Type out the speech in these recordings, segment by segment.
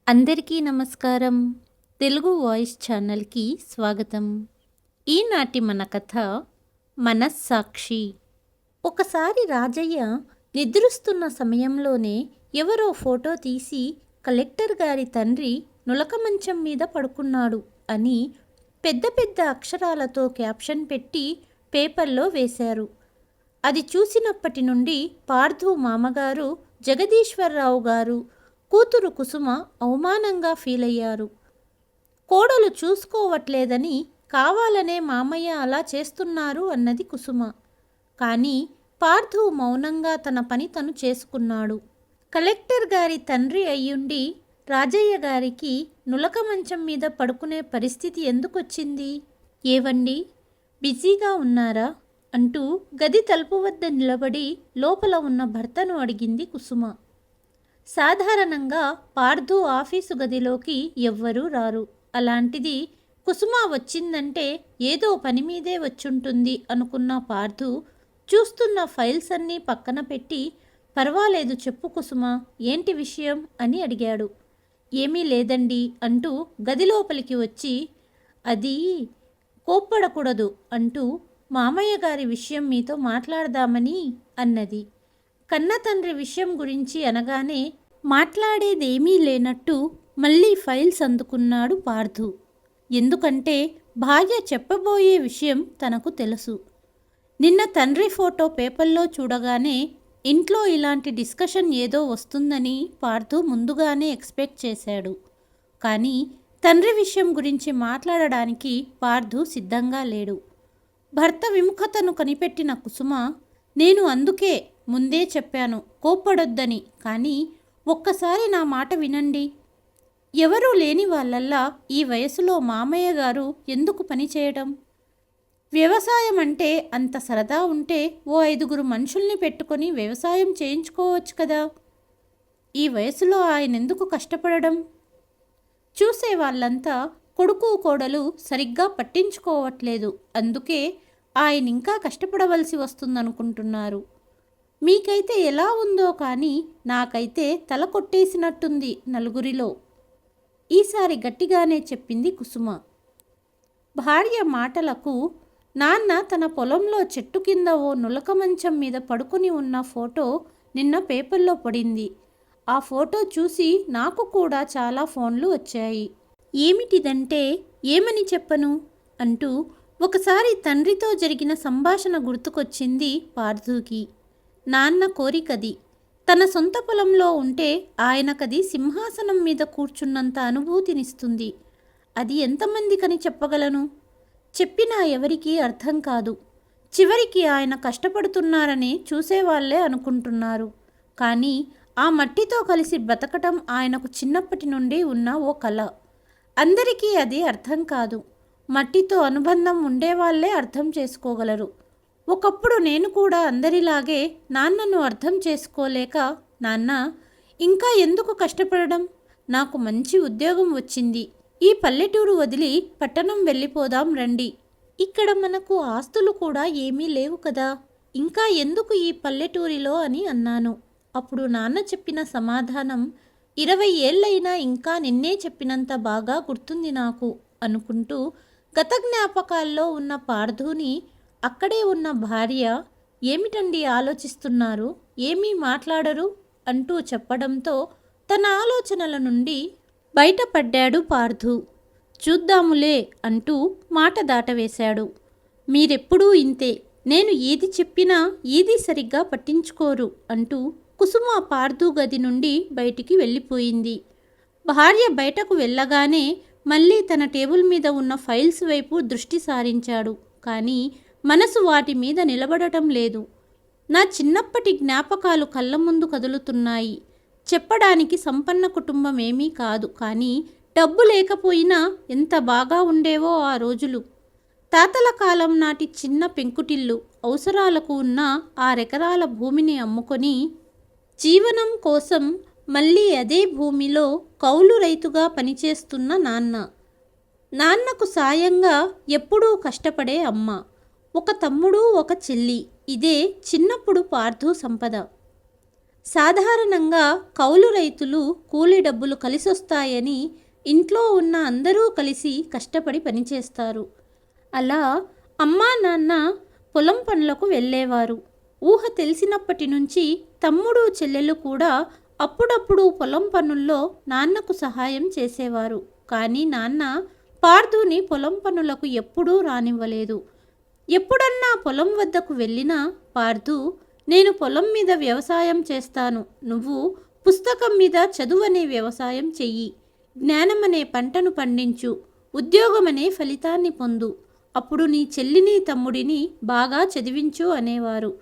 అందరికీ నమస్కారం. తెలుగు వాయిస్ ఛానల్‌కి స్వాగతం. ఈనాటి మన కథ మనస్సాక్షి. ఒకసారి రాజయ్య నిద్రిస్తున్న సమయంలోనే ఎవరో ఫోటో తీసి కలెక్టర్ గారి తండ్రి నులక మంచం మీద పడుకున్నాడు అని పెద్ద పెద్ద అక్షరాలతో క్యాప్షన్ పెట్టి పేపర్లో వేశారు. అది చూసినప్పటి నుండి పార్థు మామగారు జగదీశ్వరరావు గారు కూతురు కుసుమ అవమానంగా ఫీలయ్యారు. కోడలు చూసుకోవట్లేదని కావాలనే మామయ్య అలా చేస్తున్నారు అన్నది కుసుమ. కానీ పార్థు మౌనంగా తన పని తను చేసుకున్నాడు. కలెక్టర్ గారి తండ్రి అయ్యుండి రాజయ్య గారికి నులక మంచం మీద పడుకునే పరిస్థితి ఎందుకొచ్చింది? ఏవండి, బిజీగా ఉన్నారా అంటూ గది తలుపు వద్ద నిలబడి లోపల ఉన్న భర్తను అడిగింది కుసుమ. సాధారణంగా పార్థు ఆఫీసు గదిలోకి ఎవ్వరూ రారు. అలాంటిది కుసుమ వచ్చిందంటే ఏదో పని మీదే వచ్చుంటుంది అనుకున్న పార్థు చూస్తున్న ఫైల్స్ అన్నీ పక్కన పెట్టి, పర్వాలేదు చెప్పు కుసుమ, ఏంటి విషయం అని అడిగాడు. ఏమీ లేదండి అంటూ గదిలోపలికి వచ్చి, అది కోప్పడకూడదు అంటూ మామయ్య గారి విషయం మీతో మాట్లాడదామని అన్నది. కన్న తండ్రి విషయం గురించి అనగానే మాట్లాడేదేమీ లేనట్టు మళ్ళీ ఫైల్స్ అందుకున్నాడు పార్థు. ఎందుకంటే భార్య చెప్పబోయే విషయం తనకు తెలుసు. నిన్న తండ్రి ఫోటో పేపర్లో చూడగానే ఇంట్లో ఇలాంటి డిస్కషన్ ఏదో వస్తుందని పార్థు ముందుగానే ఎక్స్పెక్ట్ చేశాడు. కానీ తండ్రి విషయం గురించి మాట్లాడడానికి పార్థు సిద్ధంగా లేడు. భర్త విముఖతను కనిపెట్టిన కుసుమ, నేను అందుకే ముందే చెప్పాను కోప్పడొద్దని, కానీ ఒక్కసారి నా మాట వినండి. ఎవరూ లేని వాళ్ళల్లా ఈ వయసులో మామయ్య గారు ఎందుకు పని చేయడం? వ్యవసాయం అంటే అంత సరదా ఉంటే ఓ 5 మనుషుల్ని పెట్టుకొని వ్యవసాయం చేయించుకోవచ్చు కదా. ఈ వయసులో ఆయన ఎందుకు కష్టపడడం? చూసే వాళ్ళంతా కొడుకు కోడలు సరిగ్గా పట్టించుకోవట్లేదు, అందుకే ఆయన ఇంకా కష్టపడవలసి వస్తుందనుకుంటున్నారు. మీకైతే ఎలా ఉందో కానీ నాకైతే తల కొట్టేసినట్టుంది నలుగురిలో. ఈసారి గట్టిగానే చెప్పింది కుసుమ. భార్య మాటలకు నాన్న తన పొలంలో చెట్టు కింద ఓ నులక మంచం మీద పడుకుని ఉన్న ఫోటో నిన్న పేపర్లో పడింది. ఆ ఫోటో చూసి నాకు కూడా చాలా ఫోన్లు వచ్చాయి. ఏమిటిదంటే ఏమని చెప్పను అంటూ ఒకసారి తండ్రితో జరిగిన సంభాషణ గుర్తుకొచ్చింది పార్థుకి. నాన్న కోరికది. తన సొంత పొలంలో ఉంటే ఆయనకది సింహాసనం మీద కూర్చున్నంత అనుభూతినిస్తుంది. అది ఎంతమందికని చెప్పగలను? చెప్పినా ఎవరికీ అర్థం కాదు. చివరికి ఆయన కష్టపడుతున్నారని చూసేవాళ్లే అనుకుంటున్నారు. కానీ ఆ మట్టితో కలిసి బతకటం ఆయనకు చిన్నప్పటి నుండి ఉన్న ఓ కళ. అందరికీ అది అర్థం కాదు. మట్టితో అనుబంధం ఉండేవాళ్లే అర్థం చేసుకోగలరు. ఒకప్పుడు నేను కూడా అందరిలాగే నాన్నను అర్థం చేసుకోలేక, నాన్న ఇంకా ఎందుకు కష్టపడడం, నాకు మంచి ఉద్యోగం వచ్చింది, ఈ పల్లెటూరు వదిలి పట్టణం వెళ్ళిపోదాం రండి, ఇక్కడ మనకు ఆస్తులు కూడా ఏమీ లేవు కదా, ఇంకా ఎందుకు ఈ పల్లెటూరిలో అని అన్నాను. అప్పుడు నాన్న చెప్పిన సమాధానం 20 ఏళ్ళైనా ఇంకా నిన్నే చెప్పినంత బాగా గుర్తుంది నాకు అనుకుంటూ గత జ్ఞాపకాల్లో ఉన్న పార్థుని, అక్కడే ఉన్న భార్య, ఏమిటండి ఆలోచిస్తున్నారు, ఏమీ మాట్లాడరు అంటూ చెప్పడంతో తన ఆలోచనల నుండి బయటపడ్డాడు పార్థు. చూద్దాములే అంటూ మాట దాటవేశాడు. మీరెప్పుడూ ఇంతే, నేను ఏది చెప్పినా ఏది సరిగ్గా పట్టించుకోరు అంటూ కుసుమ పార్థు గది నుండి బయటికి వెళ్ళిపోయింది. భార్య బయటకు వెళ్ళగానే మళ్ళీ తన టేబుల్ మీద ఉన్న ఫైల్స్ వైపు దృష్టి సారించాడు. కానీ మనసు వాటి మీద నిలబడటం లేదు. నా చిన్నప్పటి జ్ఞాపకాలు కళ్ళ ముందు కదులుతున్నాయి. చెప్పడానికి సంపన్న కుటుంబం ఏమీ కాదు, కానీ డబ్బు లేకపోయినా ఎంత బాగా ఉండేవో ఆ రోజులు. తాతల కాలం నాటి చిన్న పెంకుటిల్లు, అవసరాలకు ఉన్న 6 ఎకరాల భూమిని అమ్ముకొని జీవనం కోసం మళ్ళీ అదే భూమిలో కౌలు రైతుగా పనిచేస్తున్న నాన్న, నాన్నకు సాయంగా ఎప్పుడూ కష్టపడే అమ్మ, ఒక తమ్ముడు ఒక చెల్లి. ఇదే చిన్నప్పుడు పార్థు సంపద. సాధారణంగా కౌలు రైతులు కూలీ డబ్బులు కలిసొస్తాయని ఇంట్లో ఉన్న అందరూ కలిసి కష్టపడి పనిచేస్తారు. అలా అమ్మా నాన్న పొలం పనులకు వెళ్ళేవారు. ఊహ తెలిసినప్పటి నుంచి తమ్ముడు చెల్లెలు కూడా అప్పుడప్పుడు పొలం పనుల్లో నాన్నకు సహాయం చేసేవారు. కానీ నాన్న పార్థుని పొలం పనులకు ఎప్పుడూ రానివ్వలేదు. ఎప్పుడన్నా పొలం వద్దకు వెళ్ళినా పార్థు, నేను పొలం మీద వ్యవసాయం చేస్తాను, నువ్వు పుస్తకం మీద చదువనే వ్యవసాయం చెయ్యి, జ్ఞానమనే పంటను పండించు, ఉద్యోగమనే ఫలితాన్ని పొందు, అప్పుడు నీ చెల్లిని తమ్ముడిని బాగా చదివించు అనేవారు.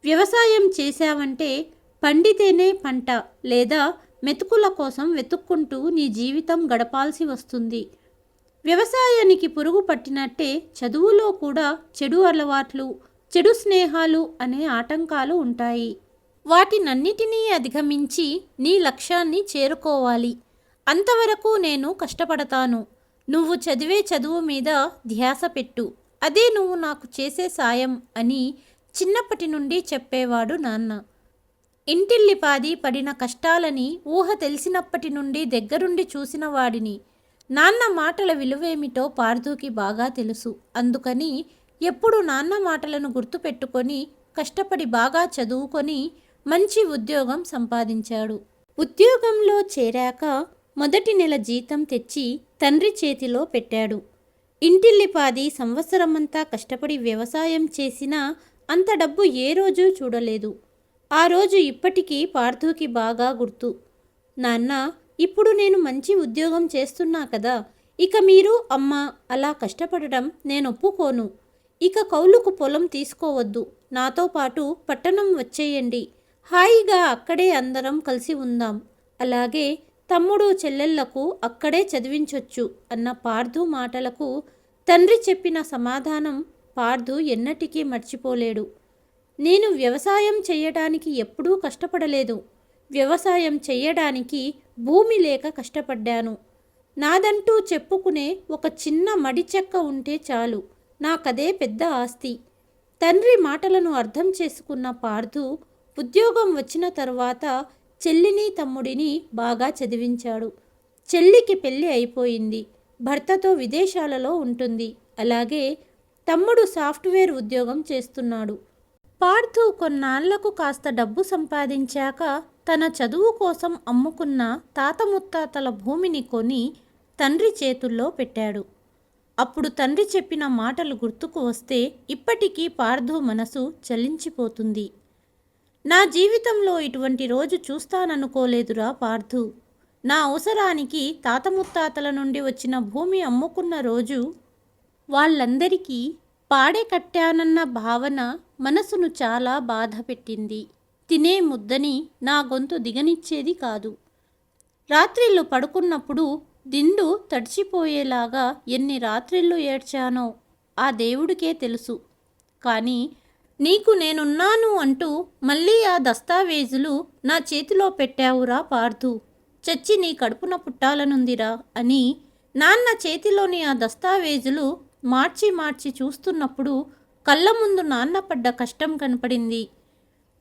వ్యవసాయం చేశావంటే పండితేనే పంట లేదా మెతుకుల కోసం వెతుక్కుంటూ నీ జీవితం గడపాల్సి వస్తుంది. వ్యవసాయానికి పురుగు పట్టినట్టే చదువులో కూడా చెడు అలవాట్లు, చెడు స్నేహాలు అనే ఆటంకాలు ఉంటాయి. వాటినన్నిటినీ అధిగమించి నీ లక్ష్యాన్ని చేరుకోవాలి. అంతవరకు నేను కష్టపడతాను. నువ్వు చదివే చదువు మీద ధ్యాస పెట్టు. అదే నువ్వు నాకు చేసే సాయం అని చిన్నప్పటి నుండి చెప్పేవాడు నాన్న. ఇంటిల్లిపాది పడిన కష్టాలని ఊహ తెలిసినప్పటి నుండి దగ్గరుండి చూసిన వాడిని. నాన్న మాటల విలువేమిటో పార్థుకి బాగా తెలుసు. అందుకని ఎప్పుడు నాన్న మాటలను గుర్తుపెట్టుకొని కష్టపడి బాగా చదువుకొని మంచి ఉద్యోగం సంపాదించాడు. ఉద్యోగంలో చేరాక మొదటి నెల జీతం తెచ్చి తండ్రి చేతిలో పెట్టాడు. ఇంటిల్లిపాది సంవత్సరమంతా కష్టపడి వ్యవసాయం చేసినా అంత డబ్బు ఏ రోజు చూడలేదు. ఆ రోజు ఇప్పటికీ పార్థుకి బాగా గుర్తు. నాన్న, ఇప్పుడు నేను మంచి ఉద్యోగం చేస్తున్నా కదా, ఇక మీరు అమ్మ అలా కష్టపడడం నేను ఒప్పుకోను. ఇక కౌలుకు పొలం తీసుకోవద్దు, నాతో పాటు పట్టణం వచ్చేయండి, హాయిగా అక్కడే అందరం కలిసి ఉందాం, అలాగే తమ్ముడు చెల్లెళ్లకు అక్కడే చదివించొచ్చు అన్న పార్థు మాటలకు తండ్రి చెప్పిన సమాధానం పార్థు ఎన్నటికీ మర్చిపోలేడు. నేను వ్యవసాయం చేయడానికి ఎప్పుడూ కష్టపడలేదు. వ్యవసాయం చెయ్యడానికి భూమి లేక కష్టపడ్డాను. నాదంటూ చెప్పుకునే ఒక చిన్న మడి చెక్క ఉంటే చాలు, నాకదే పెద్ద ఆస్తి. తండ్రి మాటలను అర్థం చేసుకున్న పార్థు ఉద్యోగం వచ్చిన తర్వాత చెల్లిని తమ్ముడిని బాగా చదివించాడు. చెల్లికి పెళ్ళి అయిపోయింది, భర్తతో విదేశాలలో ఉంటుంది. అలాగే తమ్ముడు సాఫ్ట్వేర్ ఉద్యోగం చేస్తున్నాడు. పార్థు కొన్నాళ్లకు కాస్త డబ్బు సంపాదించాక తన చదువు కోసం అమ్ముకున్న తాత ముత్తాతల భూమిని కొని తండ్రి చేతుల్లో పెట్టాడు. అప్పుడు తండ్రి చెప్పిన మాటలు గుర్తుకు వస్తే ఇప్పటికీ పార్థు మనసు చలించిపోతుంది. నా జీవితంలో ఇటువంటి రోజు చూస్తాననుకోలేదురా పార్థు. నా అవసరానికి తాత ముత్తాతల నుండి వచ్చిన భూమి అమ్ముకున్న రోజు వాళ్ళందరికీ పాడే కట్టానన్న భావన మనసును చాలా బాధ పెట్టింది. తినే ముద్దని నా గొంతు దిగనిచ్చేది కాదు. రాత్రిళ్ళు పడుకున్నప్పుడు దిండు తడిచిపోయేలాగా ఎన్ని రాత్రిళ్ళు ఏడ్చానో ఆ దేవుడికే తెలుసు. కానీ నీకు నేనున్నాను అంటూ మళ్ళీ ఆ దస్తావేజులు నా చేతిలో పెట్టావురా పార్థు. చచ్చి నీ కడుపున పుట్టాలనుందిరా అని నాన్న చేతిలోని ఆ దస్తావేజులు మార్చి మార్చి చూస్తున్నప్పుడు కళ్ళ ముందు నాన్న పడ్డ కష్టం కనపడింది.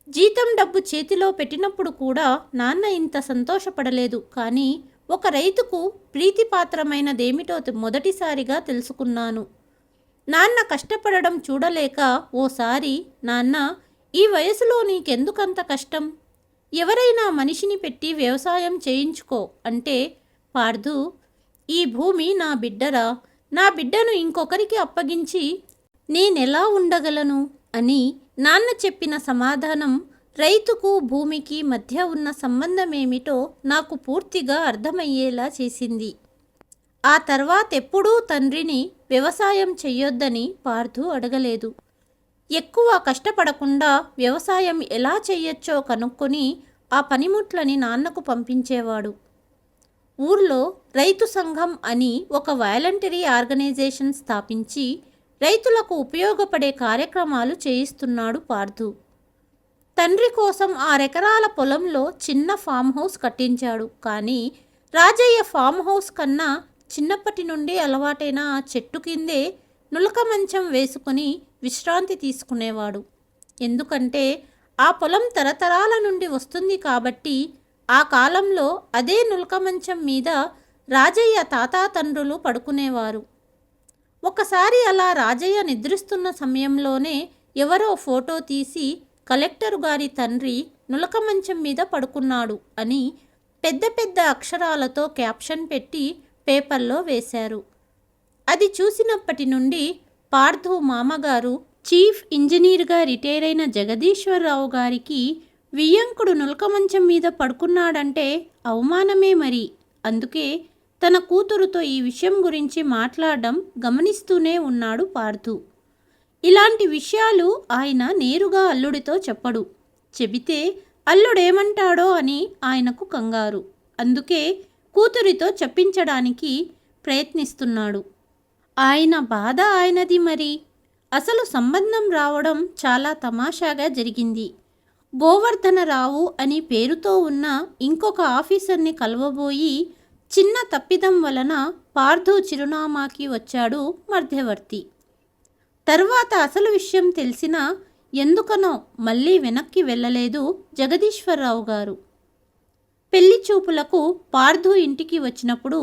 జీతం డబ్బు చేతిలో పెట్టినప్పుడు కూడా నాన్న ఇంత సంతోషపడలేదు. కానీ ఒక రైతుకు ప్రీతిపాత్రమైనదేమిటో మొదటిసారిగా తెలుసుకున్నాను. నాన్న కష్టపడడం చూడలేక ఓసారి, నాన్న, ఈ వయసులో నీకెందుకంత కష్టం? ఎవరైనా మనిషిని పెట్టి వ్యవసాయం చేయించుకో అంటే, పార్థు, ఈ భూమి నా బిడ్డరా, నా బిడ్డను ఇంకొకరికి అప్పగించి నేనెలా ఉండగలను అని నాన్న చెప్పిన సమాధానం రైతుకు భూమికి మధ్య ఉన్న సంబంధమేమిటో నాకు పూర్తిగా అర్థమయ్యేలా చేసింది. ఆ తర్వాతెప్పుడూ తండ్రిని వ్యవసాయం చెయ్యొద్దని పార్థు అడగలేదు. ఎక్కువ కష్టపడకుండా వ్యవసాయం ఎలా చెయ్యొచ్చో కనుక్కొని ఆ పనిముట్లని నాన్నకు పంపించేవాడు. ఊర్లో రైతు సంఘం అని ఒక వాలంటరీ ఆర్గనైజేషన్ స్థాపించి రైతులకు ఉపయోగపడే కార్యక్రమాలు చేయిస్తున్నాడు పార్థు. తండ్రి కోసం 6 ఎకరాల పొలంలో చిన్న ఫామ్ హౌస్ కట్టించాడు. కానీ రాజయ్య ఫామ్ హౌస్ కన్నా చిన్నప్పటి నుండి అలవాటైన ఆ చెట్టు కిందే నులక మంచం వేసుకుని విశ్రాంతి తీసుకునేవాడు. ఎందుకంటే ఆ పొలం తరతరాల నుండి వస్తుంది కాబట్టి ఆ కాలంలో అదే నులక మంచం మీద రాజయ్య తాతాతండ్రులు పడుకునేవారు. ఒకసారి అలా రాజయ్య నిద్రిస్తున్న సమయంలోనే ఎవరో ఫోటో తీసి కలెక్టరు గారి తండ్రి నులక మంచం మీద పడుకున్నాడు అని పెద్ద పెద్ద అక్షరాలతో క్యాప్షన్ పెట్టి పేపర్లో వేశారు. అది చూసినప్పటి నుండి పార్థు మామగారు చీఫ్ ఇంజనీర్గా రిటైర్ అయిన జగదీశ్వరరావు గారికి వియ్యంకుడు నులక మంచం మీద పడుకున్నాడంటే అవమానమే మరి. అందుకే తన కూతురుతో ఈ విషయం గురించి మాట్లాడడం గమనిస్తూనే ఉన్నాడు పార్థు. ఇలాంటి విషయాలు ఆయన నేరుగా అల్లుడితో చెప్పడు. చెబితే అల్లుడేమంటాడో అని ఆయనకు కంగారు. అందుకే కూతురితో చెప్పించడానికి ప్రయత్నిస్తున్నాడు. ఆయన బాధ ఆయనది మరి. అసలు సంబంధం రావడం చాలా తమాషాగా జరిగింది. గోవర్ధనరావు అని పేరుతో ఉన్న ఇంకొక ఆఫీసర్ని కలవబోయి చిన్న తప్పిదం వలన పార్థు చిరునామాకి వచ్చాడు మధ్యవర్తి. తర్వాత అసలు విషయం తెలిసినా ఎందుకనో మళ్ళీ వెనక్కి వెళ్ళలేదు జగదీశ్వరరావు గారు. పెళ్లి చూపులకు పార్థు ఇంటికి వచ్చినప్పుడు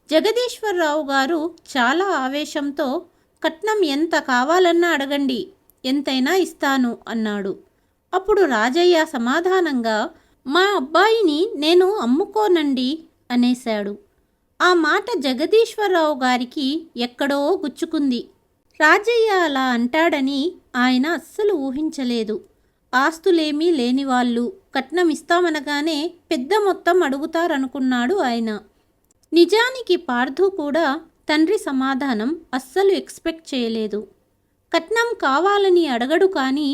జగదీశ్వరరావు గారు చాలా ఆవేశంతో కట్నం ఎంత కావాలన్నా అడగండి, ఎంతైనా ఇస్తాను అన్నాడు. అప్పుడు రాజయ్య సమాధానంగా మా అబ్బాయిని నేను అమ్ముకోనండి అనేశాడు. ఆ మాట జగదీశ్వరరావు గారికి ఎక్కడో గుచ్చుకుంది. రాజయ్య అలా అంటాడని ఆయన అస్సలు ఊహించలేదు. ఆస్తులేమీ లేనివాళ్ళు కట్నం ఇస్తామనగానే పెద్ద మొత్తం అడుగుతారనుకున్నాడు ఆయన. నిజానికి పార్థు కూడా తండ్రి సమాధానం అస్సలు ఎక్స్పెక్ట్ చేయలేదు. కట్నం కావాలని అడగడు కానీ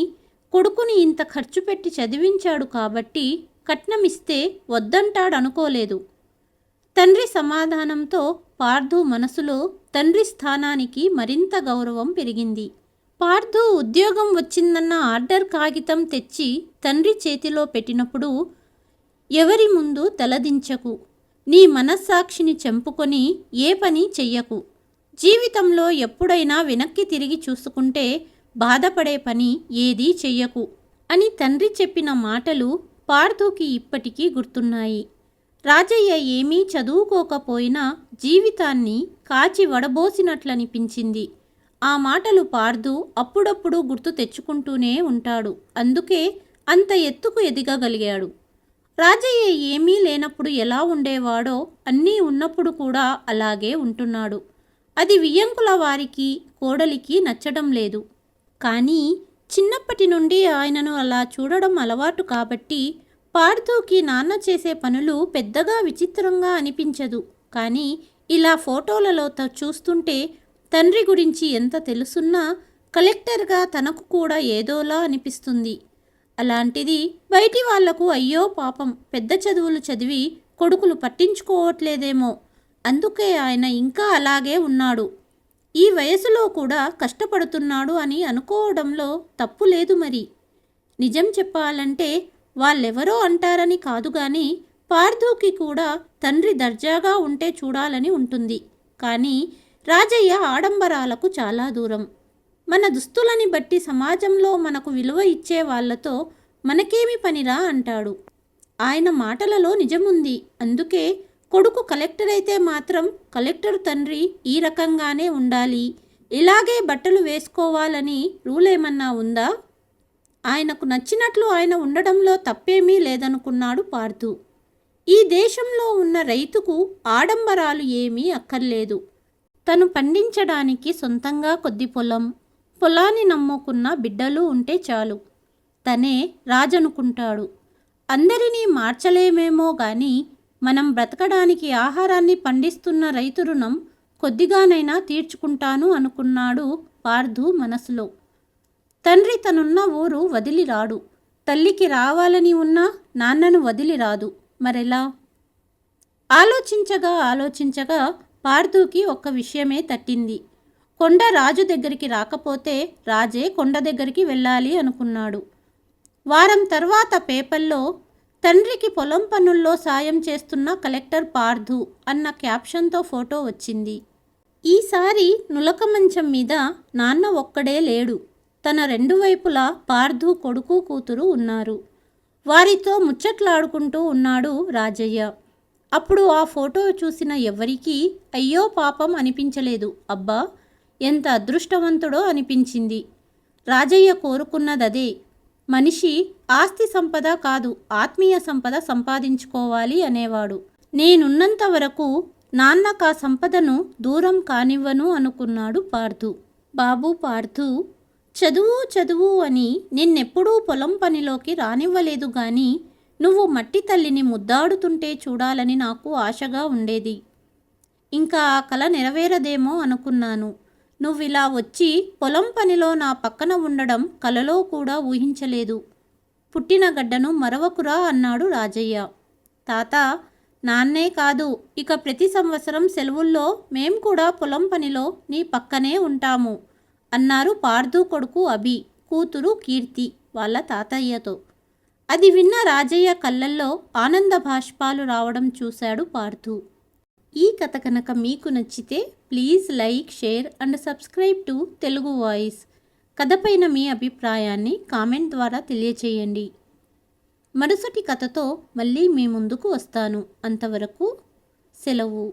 కొడుకుని ఇంత ఖర్చు పెట్టి చదివించాడు కాబట్టి కట్నం ఇస్తే వద్దంటాడనుకోలేదు. తండ్రి సమాధానంతో పార్థు మనసులో తండ్రి స్థానానికి మరింత గౌరవం పెరిగింది. పార్థు ఉద్యోగం వచ్చిందన్న ఆర్డర్ కాగితం తెచ్చి తండ్రి చేతిలో పెట్టినప్పుడు ఎవరి ముందు తలదించకు, నీ మనస్సాక్షిని చంపుకొని ఏ పని చెయ్యకు, జీవితంలో ఎప్పుడైనా వెనక్కి తిరిగి చూసుకుంటే బాధపడే పని ఏదీ చెయ్యకు అని తండ్రి చెప్పిన మాటలు పార్థుకి ఇప్పటికీ గుర్తున్నాయి. రాజయ్య ఏమీ చదువుకోకపోయినా జీవితాన్ని కాచి వడబోసినట్లనిపించింది. ఆ మాటలు పార్థు అప్పుడప్పుడు గుర్తు తెచ్చుకుంటూనే ఉంటాడు. అందుకే అంత ఎత్తుకు ఎదగగలిగాడు. రాజయ్య ఏమీ లేనప్పుడు ఎలా ఉండేవాడో అన్నీ ఉన్నప్పుడు కూడా అలాగే ఉంటున్నాడు. అది వియ్యంకుల వారికి కోడలికి నచ్చడం లేదు. కానీ చిన్నప్పటి నుండి ఆయనను అలా చూడడం అలవాటు కాబట్టి పార్థుకి నాన్న చేసే పనులు పెద్దగా విచిత్రంగా అనిపించదు. కానీ ఇలా ఫోటోలలో చూస్తుంటే తండ్రి గురించి ఎంత తెలుసున్నా కలెక్టర్గా తనకు కూడా ఏదోలా అనిపిస్తుంది. అలాంటిది బయటి వాళ్లకు అయ్యో పాపం పెద్ద చదువులు చదివి కొడుకులు పట్టించుకోవట్లేదేమో, అందుకే ఆయన ఇంకా అలాగే ఉన్నాడు, ఈ వయసులో కూడా కష్టపడుతున్నాడు అని అనుకోవడంలో తప్పు లేదు మరి. నిజం చెప్పాలంటే వాళ్ళెవరో అంటారని కాదు గాని పార్థుకి కూడా తండ్రి దర్జాగా ఉంటే చూడాలని ఉంటుంది. కానీ రాజయ్య ఆడంబరాలకు చాలా దూరం. మన దుస్తులని బట్టి సమాజంలో మనకు విలువ ఇచ్చే వాళ్లతో మనకేమి పనిరా అంటాడు. ఆయన మాటలలో నిజముంది. అందుకే కొడుకు కలెక్టర్ అయితే మాత్రం కలెక్టర్ తండ్రి ఈ రకంగానే ఉండాలి, ఇలాగే బట్టలు వేసుకోవాలని రూల్ ఏమన్నా ఉందా? ఆయనకు నచ్చినట్లు ఆయన ఉండడంలో తప్పేమీ లేదనుకున్నాడు పార్థు. ఈ దేశంలో ఉన్న రైతుకు ఆడంబరాలు ఏమీ అక్కర్లేదు. తను పండించడానికి సొంతంగా కొద్ది పొలం, పొలాన్ని నమ్ముకున్న బిడ్డలు ఉంటే చాలు. తనే రాజనుకుంటాడు. అందరినీ మార్చలేమేమో గాని మనం బ్రతకడానికి ఆహారాన్ని పండిస్తున్న రైతు రుణం కొద్దిగానైనా తీర్చుకుంటాను అనుకున్నాడు పార్థు మనసులో. తండ్రి తనున్న ఊరు వదిలి రాడు. తల్లికి రావాలని ఉన్నా నాన్నను వదిలి రాదు. మరెలా? ఆలోచించగా పార్థుకి ఒక్క విషయమే తట్టింది. కొండ రాజు దగ్గరికి రాకపోతే రాజే కొండ దగ్గరికి వెళ్ళాలి అనుకున్నాడు. వారం తర్వాత పేపర్లో తండ్రికి పొలం పనుల్లో సాయం చేస్తున్న కలెక్టర్ పార్థు అన్న క్యాప్షన్తో ఫోటో వచ్చింది. ఈసారి నులక మంచం మీద నాన్న ఒక్కడే లేడు. తన రెండు వైపులా పార్థు కొడుకు కూతురు ఉన్నారు. వారితో ముచ్చట్లాడుకుంటూ ఉన్నాడు రాజయ్య. అప్పుడు ఆ ఫోటో చూసిన ఎవ్వరికీ అయ్యో పాపం అనిపించలేదు. అబ్బా, ఎంత అదృష్టవంతుడో అనిపించింది. రాజయ్య కోరుకున్నదదే. మనిషి ఆస్తి సంపద కాదు, ఆత్మీయ సంపద సంపాదించుకోవాలి అనేవాడు. నేనున్నంత వరకు నాన్నకా సంపదను దూరం కానివ్వను అనుకున్నాడు పార్థు. బాబు పార్థు, చదువు చదువు అని నిన్నెప్పుడూ పొలం పనిలోకి రానివ్వలేదు గాని నువ్వు మట్టి తల్లిని ముద్దాడుతుంటే చూడాలని నాకు ఆశగా ఉండేది. ఇంకా ఆ కల నెరవేరదేమో అనుకున్నాను. నువ్విలా వచ్చి పొలం పనిలో నా పక్కన ఉండడం కలలో కూడా ఊహించలేదు. పుట్టిన గడ్డను మరవకురా అన్నాడు రాజయ్య. తాత, నాన్నే కాదు, ఇక ప్రతి సంవత్సరం సెలవుల్లో మేం కూడా పొలం పనిలో నీ పక్కనే ఉంటాము అన్నారు పార్థు కొడుకు అభి, కూతురు కీర్తి వాళ్ళ తాతయ్యతో. అది విన్న రాజయ్య కళ్ళల్లో ఆనంద భాష్పాలు రావడం చూశాడు పార్థు. ఈ కథ కనుక మీకు నచ్చితే please like, share and subscribe to Telugu voice. కథపైన మీ అభిప్రాయాన్ని కామెంట్ ద్వారా తెలియచేయండి. మరుసటి కథతో మళ్ళీ మీ ముందుకు వస్తాను. అంతవరకు సెలవు.